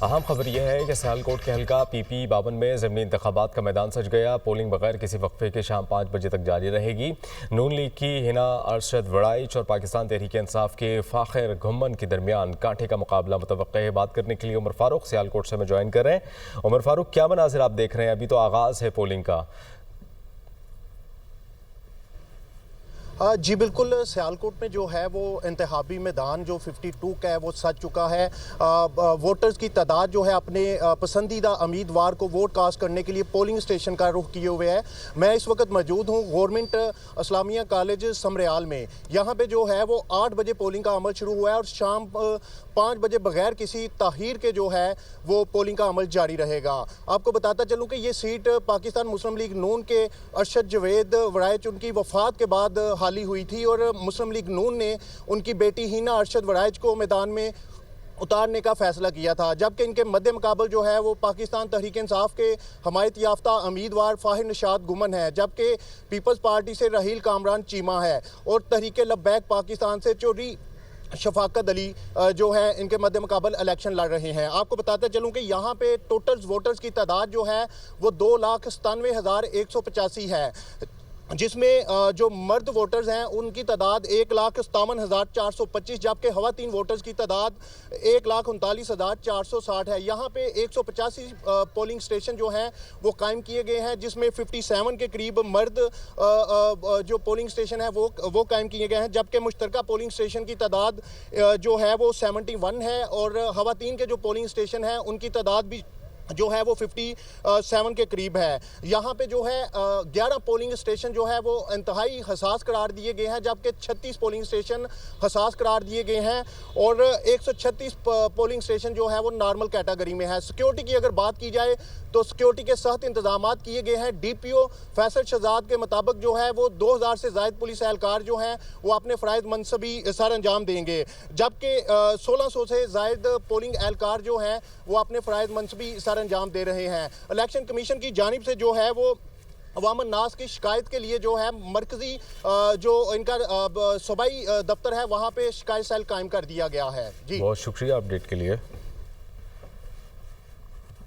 अहम खबर यह है कि सियालकोट के हल्का PP 52 में ज़मीनी इंतखाबात का मैदान सज गया। पोलिंग बगैर किसी वक्फे के शाम 5 बजे तक जारी रहेगी। नून लीग की हिना अरशद वड़ाइच और पाकिस्तान तहरीक इंसाफ के फाखिर घुम्मन के दरमियान कांटे का मुकाबला मुतवक्किल है। बात करने के लिए उमर फारूक सियालकोट से हमें ज्वाइन कर रहे हैं। उमर फारूक, क्या मनाज़िर आप देख रहे हैं? अभी तो आगाज़ है पोलिंग का। जी बिल्कुल, सियालकोट में जो है वो इंतखाबी मैदान जो 52 का है वो सज चुका है। वोटर्स की तादाद जो है अपने पसंदीदा उम्मीदवार को वोट कास्ट करने के लिए पोलिंग स्टेशन का रुख किए हुए है। मैं इस वक्त मौजूद हूँ गवर्नमेंट इस्लामिया कॉलेज समरियाल में। यहाँ पे जो है वो 8 बजे पोलिंग का अमल शुरू हुआ है और शाम 5 बजे बगैर किसी ताहीर के जो है वो पोलिंग का अमल जारी रहेगा। आपको बताता चलूँ कि ये सीट पाकिस्तान मुस्लिम लीग नून के अरशद जवेद वड़ाइच उनकी वफात के बाद हाली हुई थी और मुस्लिम लीग नून ने उनकी बेटी हिना अरशद वड़ाइच को मैदान में उतारने का फैसला किया था, जबकि इनके मध्य मुकाबल जो है वो पाकिस्तान तहरीक इंसाफ के हमायत याफ्ता उम्मीदवार फाहिर निशात गुमन है, जबकि पीपल्स पार्टी से रहील कामरान चीमा है और तहरीक लब्बैक पाकिस्तान से चौधरी शफाकत अली जो है इनके मध्य मुकाबल इलेक्शन लड़ रहे हैं। आपको बताते चलूं कि यहाँ पे टोटल वोटर्स की तादाद जो है वो 2,97,185 है, जिसमें जो मर्द वोटर्स हैं उनकी तादाद 1,57,425, जबकि खवातीन वोटर्स की तादाद 1,39,460 है। यहाँ पे 185 पोलिंग स्टेशन जो हैं वो कायम किए गए हैं, जिसमें 57 के करीब मर्द जो पोलिंग स्टेशन है वो कायम किए गए हैं, जबकि मुश्तरका पोलिंग स्टेशन की तादाद जो है वो 71 है और खवातीन के जो पोलिंग स्टेशन हैं उनकी तादाद भी जो है वो 57 के करीब है। यहाँ पे जो है 11 पोलिंग स्टेशन जो है वो इंतहाई हसास करार दिए गए हैं, जबकि 36 पोलिंग स्टेशन हसास करार दिए गए हैं और 136 पोलिंग स्टेशन जो है वो नॉर्मल कैटेगरी में है। सिक्योरिटी की अगर बात की जाए तो सिक्योरिटी के सख्त इंतजाम किए गए हैं। DPO फैसल शहजाद के मुताबिक जो है वो 2000 से ज़ायद पुलिस एहलकार जो हैं वो अपने फ़राइज़ मनसबी सर अंजाम देंगे, जबकि 1600 से ज़ायद पोलिंग एहलकार जो हैं वो अपने फ़राइज़ मनसबी सर अंजाम दे रहे हैं। इलेक्शन कमीशन की जानिब से जो है वो अवाम नास की शिकायत के लिए जो है मरकजी जो इनका सूबाई दफ्तर है वहाँ पे शिकायत सेल कायम कर दिया गया है। जी बहुत शुक्रिया अपडेट के लिए।